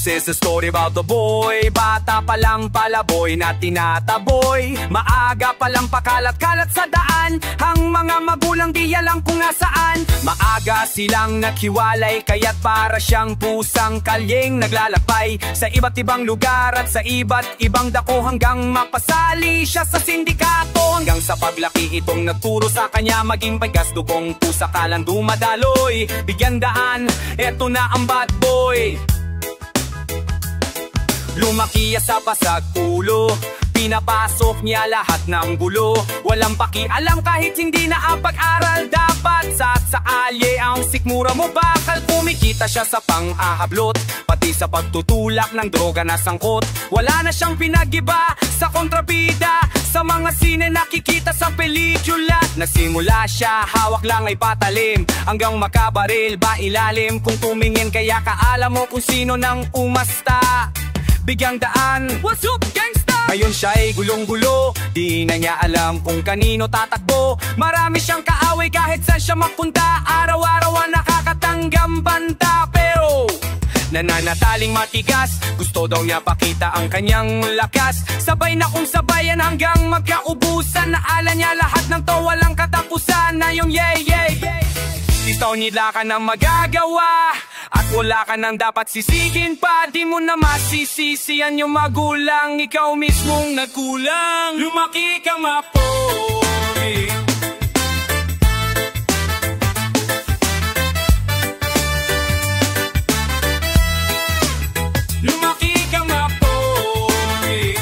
This is the story about the boy. Bata pa lang pala boy na tinataboy. Maaga pa lang pakalat-kalat sa daan. Ang mga magulang di alam kung nasaan. Maaga silang naghiwalay, kaya't para siyang pusang kalyeng naglalakbay sa iba't ibang lugar at sa iba't ibang dako, hanggang mapasali siya sa sindikato. Hanggang sa paglaki itong nagturo sa kanya maging pagas dugong pusa ka lang dumadaloy. Bigyan daan, eto na ang bad boy. Lumaki sa basag ulo, pinapasok niya lahat ng gulo. Walang pakialam kahit hindi naapag-aral. Dapat sa alye ang sikmura mo, bakal kumikita siya sa pang-ahablot. Pati sa pagtutulak ng droga na sangkot. Wala na siyang pinag-iba sa kontrabida. Sa mga sine nakikita sa pelikula. Nagsimula siya, hawak lang ay patalim, hanggang makabaril ba ilalim. Kung tumingin kaya kaalam mo kung sino nang umasta. Bigyang daan, what's up gangsta? Ngayon siya'y gulong-gulo, di na niya alam kung kanino tatakbo. Marami siyang kaaway kahit saan siya mapunta. Araw-araw ang nakakatanggam banta, pero nananataling matigas. Gusto daw niya pakita ang kanyang lakas. Sabay na kung sabayan hanggang magkaubusan. Naala niya lahat ng to walang katapusan. Na yung ikaw nila ka na magagawa, at wala ka nang dapat sisihin pa. Di mo na masisisihan yung magulang, ikaw mismong nagkulang. Lumaki kang mapoy. Lumaki kang mapoy.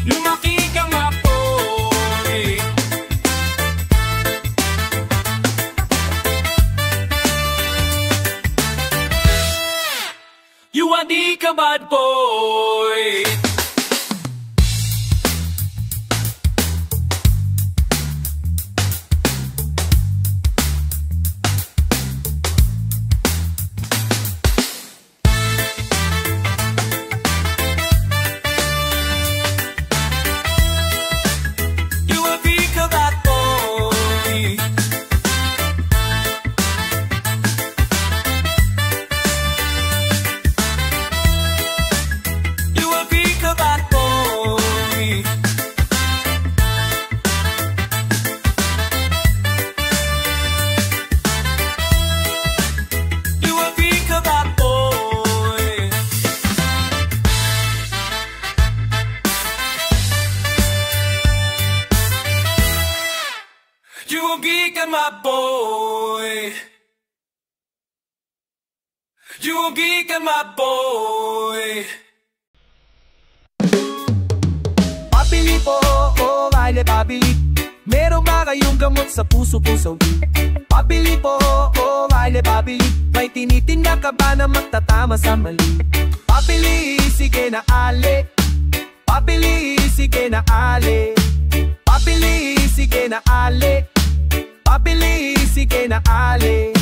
Lumaki kang mapoy. You are the bad boy. You will become my boy. You will become my boy. Pabili po, oh, ale pabili. Meron ba kayong gamot sa puso-puso? Pabili po, oh, ale pabili. May tinitinda ka ba na magtatama sa mali? Pabili, sige na ale. Pabili, sige na ale. Pabili, sige na ale. Pabili, sige na ale.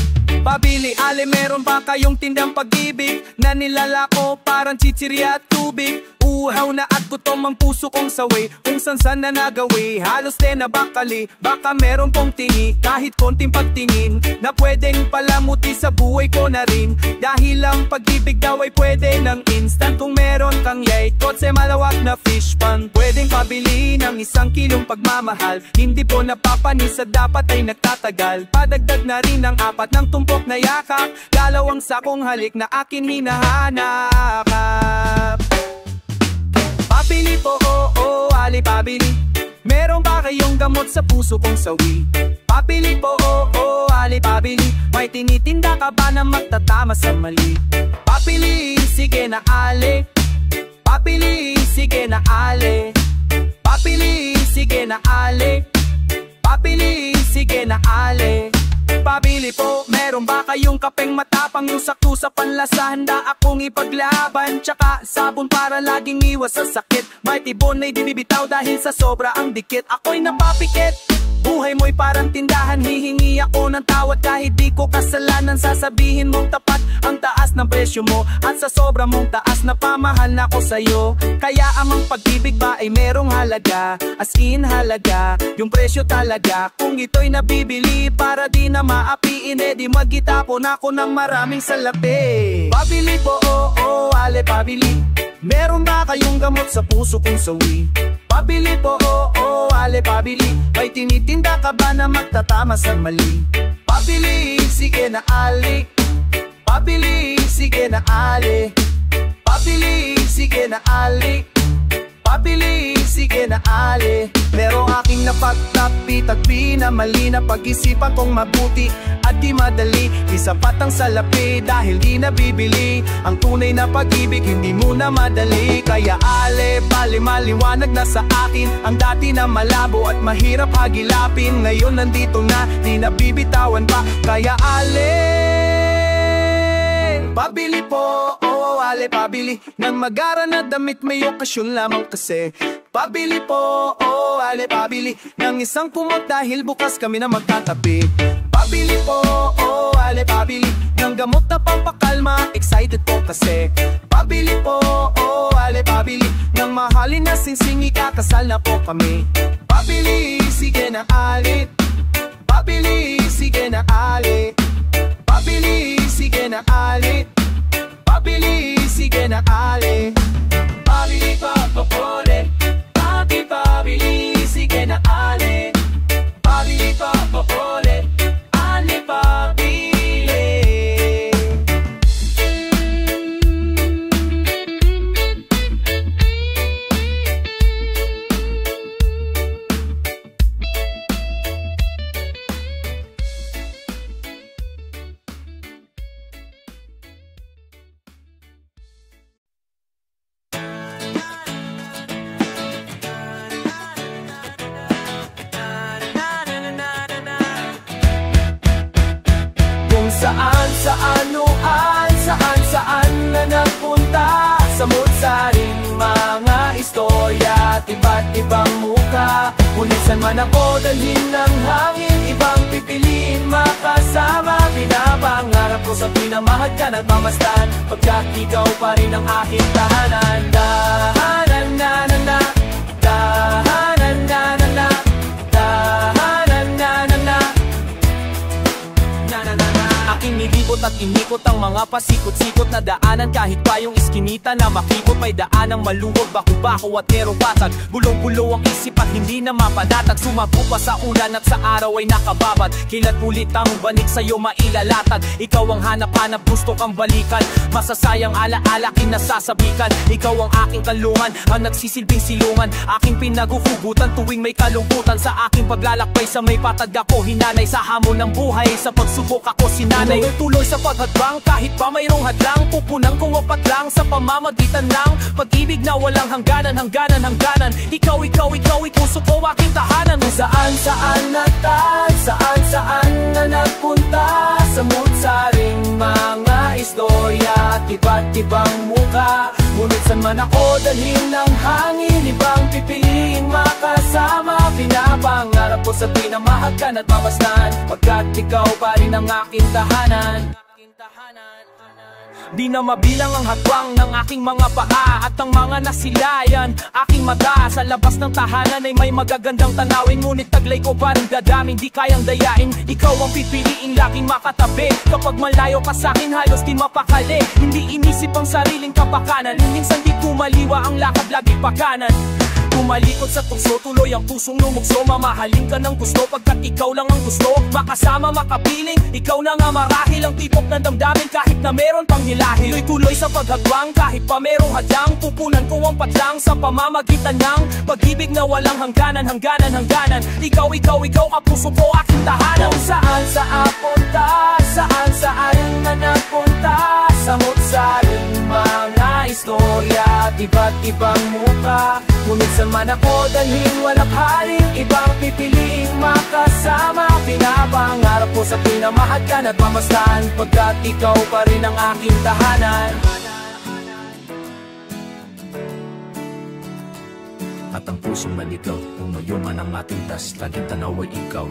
Pabili, ale, meron ba kayong tindang pag-ibig na nilalako parang chichirya at tubig? Uhaw na at gutom ang puso kong sawi, kung san-san na nagawi, halos din na bakali. Baka meron pong tingi, kahit konting pagtingin, na pwedeng palamuti sa buhay ko na rin. Dahil ang pag-ibig daw ay pwede ng instant. Kung meron kang yay, kotse malawak na fish pan, pwedeng pabili ng 1 kilong pagmamahal. Hindi po napapanisa, dapat ay nagtatagal. Padagdag na rin ng 4 ng tumpok na yakap, dalawang sakong halik na akin hinahanap. Pabili po, oh, oh, ali pabili. Meron ba kayong gamot sa puso kong sawi? Pabili po, oh, oh, ali pabili. May tinitinda ka ba na magtatama sa mali? Pabili, sige na ale. Pabili, sige na ale. Pabili, sige na ale. Pabili, sige na ale. Pabili po, meron ba kayong kapeng matapang, yung sakto sa panlasa, handa akong ipaglaban. Tsaka sabon para laging iwas sa sakit. May tibon ay dinibitaw dahil sa sobra ang dikit. Ako'y napapikit Buhay mo'y parang tindahan, hihingi ako ng tawad kahit di ko kasalanan. Sasabihin mong tapat ang taas ng presyo mo, at sa sobra mong taas na pamahal na ko sa'yo. Kaya amang pag-ibig ba ay merong halaga, as in halaga, yung presyo talaga. Kung ito'y nabibili para di na maapiin, di magitapon ako ng maraming salapi. Pabili po, oo, ale pabili. Meron ba kayong gamot sa puso kong sawi? Pabili po, oo, ale pabili. May tinitinda ka ba na magtatama sa mali? Pabili, sige na ali. Pabili, sige na ali. Pabili, sige na ali. Pabili, sige na ali. Pero aking napagtapi-tagpi na mali na pag-isipan kong mabuti at di madali. Di sapat ang salapi dahil di nabibili. Ang tunay na pag-ibig hindi mo na madali. Kaya ale, bali maliwanag na sa akin. Ang dati na malabo at mahirap hagilapin, ngayon nandito na, di nabibitawan pa. Kaya ale, pabili po, oo, ale pabili. Nang magara na damit may okasyon lamang kasi. Pabili po, oo, ale pabili. Nang isang kumot dahil bukas kami na magtatabi. Pabili po, oo, ale pabili. Nang gamot na pampakalma, excited po kasi. Pabili po, oo, ale pabili. Nang mahalin na singsing, ikakasal na po kami. Pabili, sige na ali. Pabili, sige na ali. Pabili, sige na ali. Pabili, sige na ali. Pabili pa popole. Pabili, sige na ali. Pabili pa popole. Ali pabili. Saan na nagpunta samut-saring mga istorya at iba't ibang muka. Ngunit saan man ako dalhin ng hangin, ibang pipiliin makasama. Pinapangarap ko sa pinamahal ka nagmamasdan, pagkat ikaw pa rin ang aking tahanan. Tahanan na na na, tahanan na na na, tahanan na na na, na na na na. Aking nilibot at inikot ang mga pasikot-sikot na daanan. Kahit pa yung iskinita na makipot, may daanang maluwag, bako-bako at merong patag. Bulong-bulo ang isip at hindi na mapadatag. Sumago pa sa ulan at sa araw ay nakababad. Kilat ulit ang banik sa'yo mailalatag. Ikaw ang hanap-hanap, gusto kang balikan. Masasayang ala-ala kinasasabikan. Ikaw ang aking kalungan, ang nagsisilbing silungan. Aking pinaguhugutan tuwing may kalungkutan. Sa aking paglalakbay sa may patag ako hinanay. Sa hamon ng buhay, sa pagsubok ako sinanay. Tuloy sa paghadbang kahit pa mayroong hadlang. Pupunan kong wapat lang sa pamamagitan ng pag-ibig na walang hangganan, hangganan, hangganan. Ikaw, puso ko aking tahanan. Saan na tayo, saan na nagpunta, samut-saring mga istorya at iba't ibang muka. Ngunit saan man ako dalhin ng hangin, ibang pipiliin makasama. Pinapangarap ko sa pinamahal ka at mamasdan, pagkat ikaw pa rin ang aking tahanan. Di na mabilang ang hagwang ng aking mga paa at ang mga nasilayan. Aking mata sa labas ng tahanan ay may magagandang tanawin, ngunit taglay ko pa rin dadaming di kayang dayain. Ikaw ang pipiliin laging makatabi, kapag malayo ka sa'kin halos di mapakali. Hindi inisip ang sariling kapakanan, minsan di kumaliwa ang lakad lagi pakanan. Tumalikod sa tukso, tuloy ang pusong lumukso. Mamahalin ka ng gusto pagkat ikaw lang ang gusto. Makasama, makapiling, ikaw na nga marahil ang tipok ng damdamin kahit na meron pang hilahil. Tuloy sa paghagwang kahit pa merong hadlang. Pupunan ko ang patlang sa pamamagitan ng pag-ibig na walang hangganan, hangganan, hangganan. Ikaw, ang puso ko aking tahanan. Kung saan punta, saan na nagpunta, samut-saring mga istorya at iba't ibang muka. Ngunit saan man ako dalhin walang halin, ibang pipiliing makasama. Pinapangarap ko sa pinamahal ka at mamasdan, pagkat ikaw pa rin ang aking tahanan. At ang pusong naligaw, umuyungan ang ating tas, laging tanaw ay ikaw.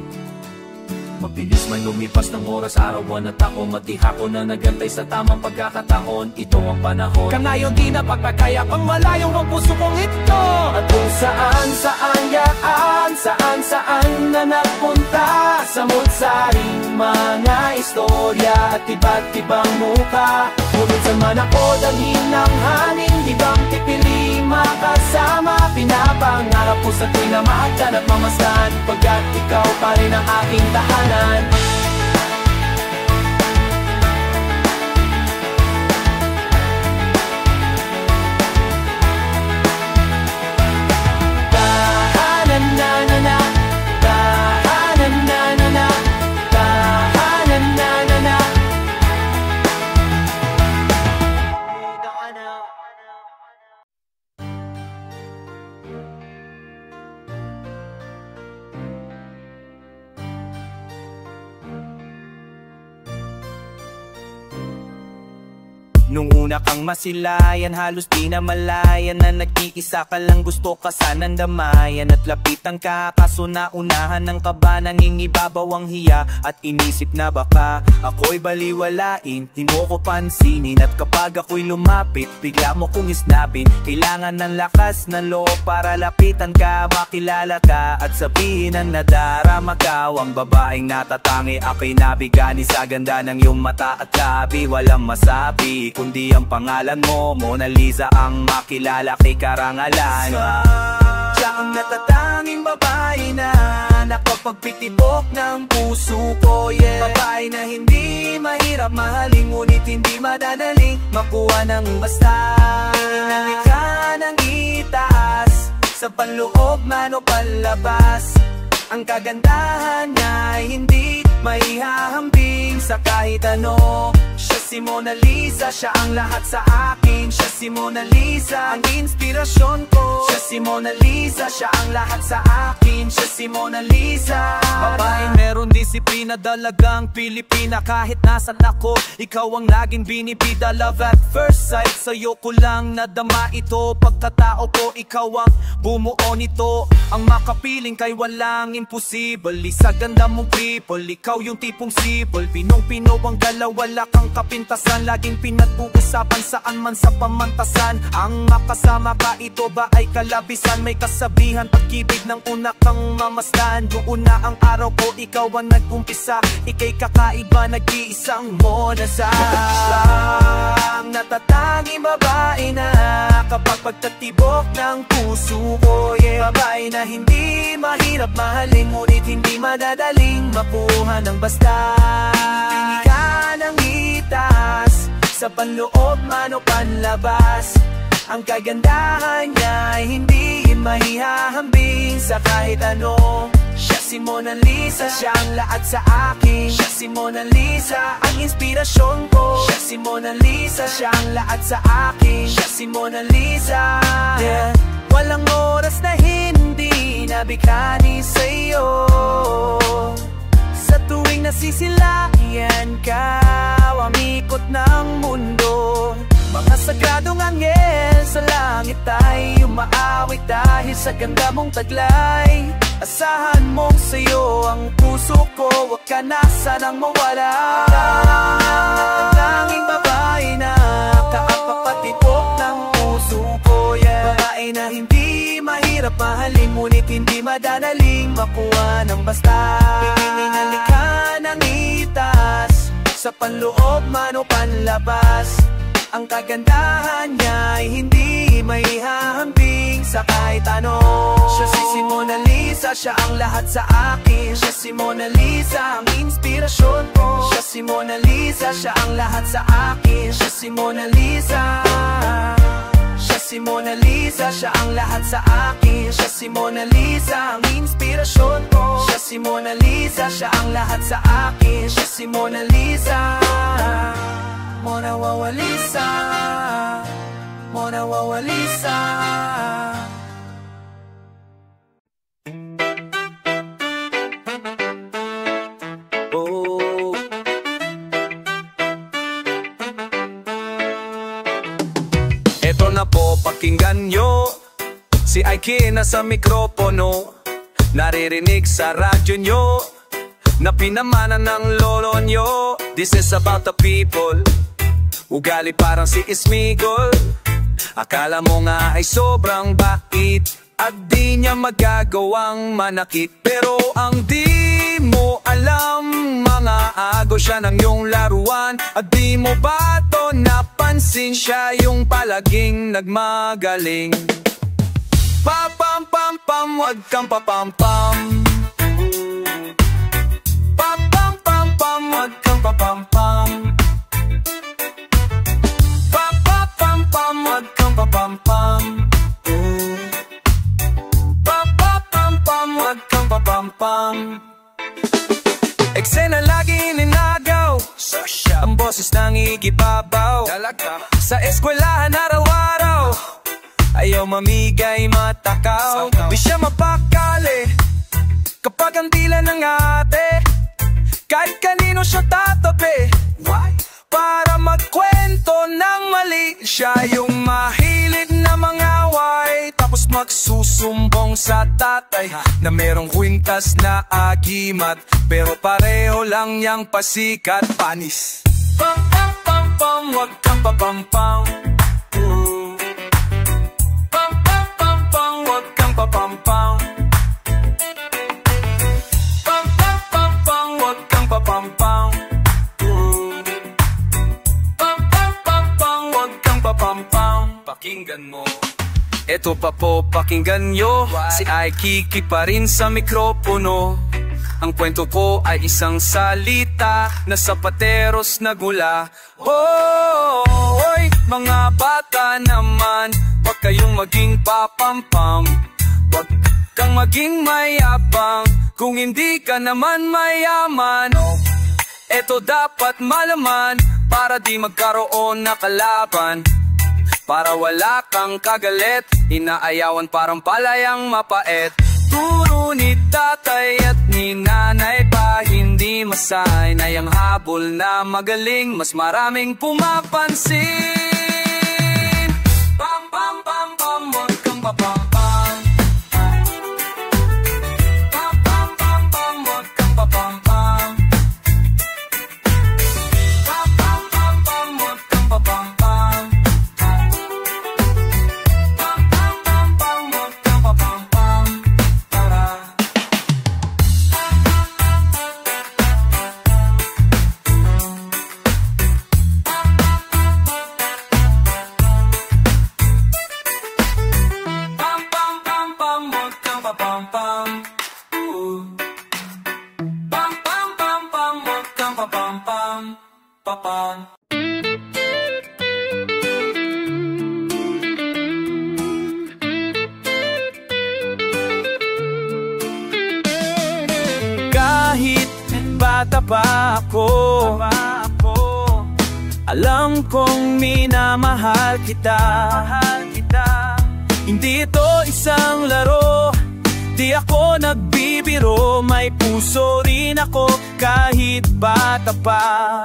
Mabilis man lumipas ng oras, arawan at ako matihako na nagantay sa tamang pagkakataon. Ito ang panahon Kanayon di na pagpakaya pang malayong ang puso kong ito. at kung saan yaan, saan na napunta. Samot-saring mga istorya at iba't ibang muka. Ngunit saan man ako dalhin ng hangin, di bang pipili makasama. Pinapangarap ko sa tuwing na maagdan at mamasdan, pagkat ikaw pa rin ang aking tahanan. Tahanan na na na, tahanan na na na, tahanan na na na. Nung una kang masilayan, halos di na malayan na nag-iisa ka lang, gusto ka sanang damayan at lapitan ka. Kaso naunahan ng kaba, nangingibabaw ang hiya at inisip na baka ako'y baliwalain. Di mo ko pansinin at kapag ako'y lumapit, bigla mo kong isnapin. Kailangan ng lakas ng loob para lapitan ka, makilala ka at sabihin ang nadarama ka. Ang babaeng natatangi, ako'y nabigani sa ganda ng iyong mata at labi. Walang masabi kundi ang pangalan mo, Mona Lisa ang makilala kay karangalan. Siya ang natatanging babae na nakapagpitibok ng puso ko, yeah. Babae na hindi mahirap mahalin, ngunit hindi madadaling makuha ng basta. Inalikha ng itaas, sa panloob man o panlabas. Ang kagandahan niya ay hindi maihahambing sa kahit ano. Siya si Mona Lisa, siya ang lahat sa akin. Siya si Mona Lisa, ang inspirasyon ko. Siya si Mona Lisa, siya ang lahat sa akin. Siya si Mona Lisa. Babaeng meron disiplina, dalagang Pilipina. Kahit nasan ako, ikaw ang laging binibida. Love at first sight, sa'yo ko lang nadama ito. Pagkatao ko, ikaw ang bumuo nito. Ang makapiling kay walang imposible. Sa ganda mong people, ikaw yung tipong simple. Pinong-pino ang galaw, wala kang kapintasan. Laging pinag-uusapan saan man sa pamantasan. Ang makasama ka, ito ba ay kalabisan? May kasabihan, pag-ibig ng una kang mamasdan. Doon na ang araw ko, ikaw ang nag-umpisa. Ika'y kakaiba, nag-iisang Mona sa ang natatanging babae na kapag pagtatibok ng puso ko, yeah. Babae na hindi mahirap mahalin, ngunit hindi madadaling makuha ng basta. Pili ka ng itaas, sa panloob man o panlabas. Ang kagandahan niya ay hindi mahihahambing sa kahit ano. Siya si Mona Lisa, siya ang lahat sa akin. Siya si Mona Lisa, ang inspirasyon ko. Siya si Mona Lisa, siya ang lahat sa akin. Siya si Mona Lisa, yeah. Walang oras na hindi nabikani sa'yo. Sa tuwing nasisilayan ka, umikot ng mundo. Mga sagradong anghel sa langit ay umaawit dahil sa ganda mong taglay. Asahan mong sa'yo ang puso ko, wag ka na sanang mawala. Tanging babae na kaapapatibok ng puso ko, yeah. Babae na hindi mahirap mahalin, ngunit hindi madadaling makuha ng basta. Pinilinalik ka ng itas, sa panloob man o panlabas. Ang kagandahan niya ay hindi maihahambing sa kahit ano. Siya si Mona Lisa, siya ang lahat sa akin. Siya si Mona Lisa, ang inspirasyon ko. Siya si Mona Lisa, siya ang lahat sa akin. Siya si Mona Lisa. Siya si Mona Lisa, siya ang lahat sa akin. Siya si Mona Lisa, ang inspirasyon ko. Siya si Mona Lisa, siya ang lahat sa akin. Siya si Mona Lisa. Mona Wawalisa, Mona Wawalisa. Oh. Eto na po, pakinggan nyo. Si Ike nasa mikropono, naririnig sa radyo nyo na pinamana ng lolo nyo. This is about the people. Ugali parang si Ismigol. Akala mo nga ay sobrang bait at di niya magagawang manakit. Pero ang di mo alam, mga agaw siya ng iyong laruan. At di mo ba to napansin, siya yung palaging nagmagaling. Pa-pam pam pam, wag kang pa-pam-pam. Pa-pam pam pam, wag kang pa-pam-pam. Pa-pam pam, wag kang pa-pam-pam. Pa-pam pam, wag kang pa-pam-pam. Eksena lagi ninagaw, ang boses nang igibabaw. Sa eskwelahan araw-araw, ayaw mamigay matakaw. Di siya mapakali kapag ang tila ng ate. Kahit kanino siya tatabi, para magkwento ng mali. Siya yung mahilig na mangaway, tapos magsusumbong sa tatay na merong kwintas na agimat. Pero pareho lang yang pasikat. Panis. Pam pam pam pam, wag kang pa-pam-pam. Pam pam pam pam, wag kang pa-pam-pam. Pam pam pam pam, wag kang pa-pam-pam. Pam pam pam pam, wag kang pa-pam-pam. Pakinggan mo. Eto pa po, pakinggan nyo. Si Ike pa rin sa mikropono. Ang kwento ko ay isang salita na sapateros na gula. Hoy, mga bata naman, wag kayong maging papampam. Wag kang maging mayabang kung hindi ka naman mayaman. Eto dapat malaman para di magkaroon na kalaban. Para wala kang kagalit, inaayawan parang palayang mapait. Turo ni tatay at ni nanay pa, hindi masanay ang habol na magaling. Mas maraming pumapansin. Pam pam pam pam, wag kang pa-pam-pam. Pam pam pam pam, wag kang pa-pam-pam. Pam pam pam pam, wag kang pa-pam-pam. Pam pam pam pam, wag kang pa-pam-pam. Kahit bata pa ako, alam kong minamahal kita. Hindi ito isang laro, di ako nagbibiro. May puso rin ako kahit bata pa.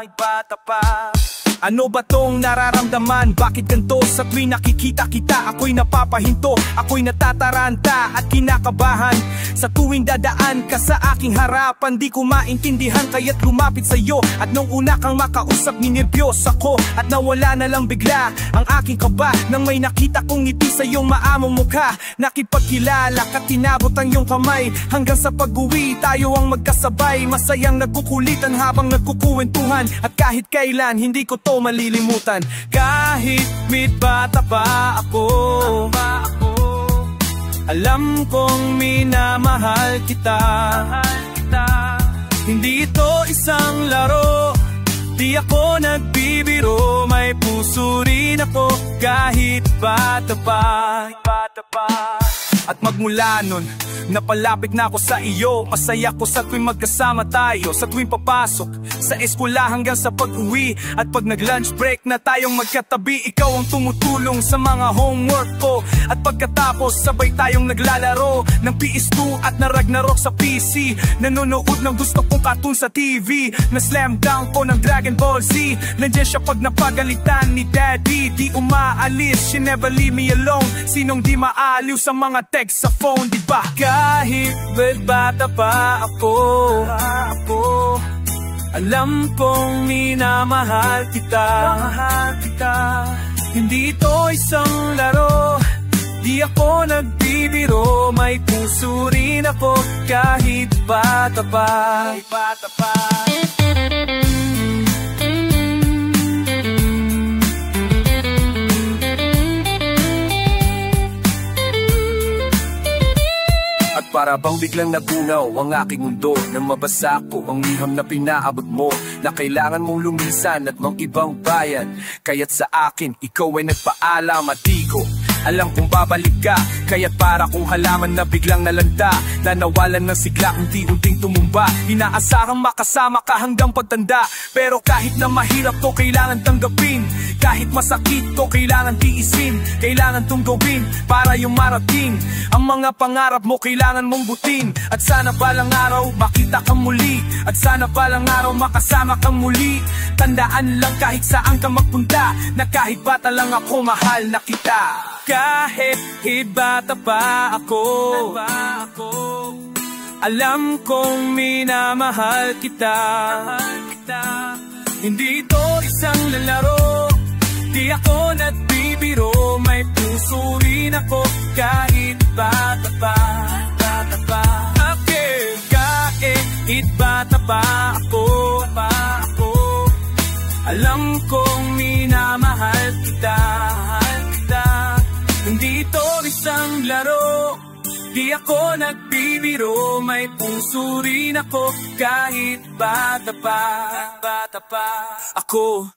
Ano ba tong nararamdaman? Bakit ganito? Sa tuwing nakikita kita, ako'y napapahinto. Ako'y natataranta at kinakabahan. Sa tuwing dadaan ka sa aking harapan, di ko maintindihan kaya't lumapit sa'yo. At nung una kang makausap, ninervyos ako at nawala na lang bigla ang aking kaba nang may nakita kong ngiti sa iyong maamong mukha. Nakipagkilala ka, tinabot ang iyong kamay. Hanggang sa pag-uwi, tayo ang magkasabay. Masayang nagkukulitan habang nagkukuwentuhan. At kahit kailan, hindi ko to malilimutan. Kahit bata pa ako, alam kong minamahal kita. Hindi ito isang laro, di ako nagbibiro. May puso rin ako kahit bata pa. At magmula nun, napalapit na ako sa iyo. Masaya ko sa tuwing magkasama tayo. Sa tuwing papasok sa eskwela hanggang sa pag-uwi. At pag nag-lunch break na tayong magkatabi, ikaw ang tumutulong sa mga homework ko. At pagkatapos sabay tayong naglalaro ng PS2 at na Ragnarok sa PC. Nanonood ng gusto kong cartoon sa TV, na Slam Dunk ko ng Dragon Ball Z. Nandiyan siya pag napagalitan ni Daddy, di umaalis, she never leave me alone. Sinong di di maaliw sa mga text sa phone, di ba? Kahit bata pa ako, alam kong minamahal kita. Hindi ito isang laro, di ako nagbibiro. May puso rin ako kahit bata pa. At para bang biglang nagunaw ang aking mundo, nang mabasa ko ang liham na pinaabot mo, na kailangan mong lumisan at mang ibang bayan. Kaya't sa akin, ikaw ay nagpaalam at di ko alam kung babalik ka. Kaya't para kung halaman na biglang nalanta, na nawalan ng sigla, unti-unting tumumba. Inaasahang makasama ka hanggang pagtanda, pero kahit na mahirap to, kailangan tanggapin. Kahit masakit to, kailangan tiisin. Kailangan tong gawin para yung marating. Ang mga pangarap mo, kailangan mong butin. At sana balang araw, makita kang muli. At sana balang araw, makasama kang muli. Tandaan lang kahit saan ka magpunta, na kahit bata lang ako, mahal na kita. Kahit bata pa ako, alam kong minamahal kita. Hindi ito isang lalaro, di ako nagbibiro. May puso rin ako kahit bata pa. Kahit bata pa ako, alam kong minamahal kita. Hindi ito isang laro, di ako nagbibiro. May puso rin ako kahit bata pa ako.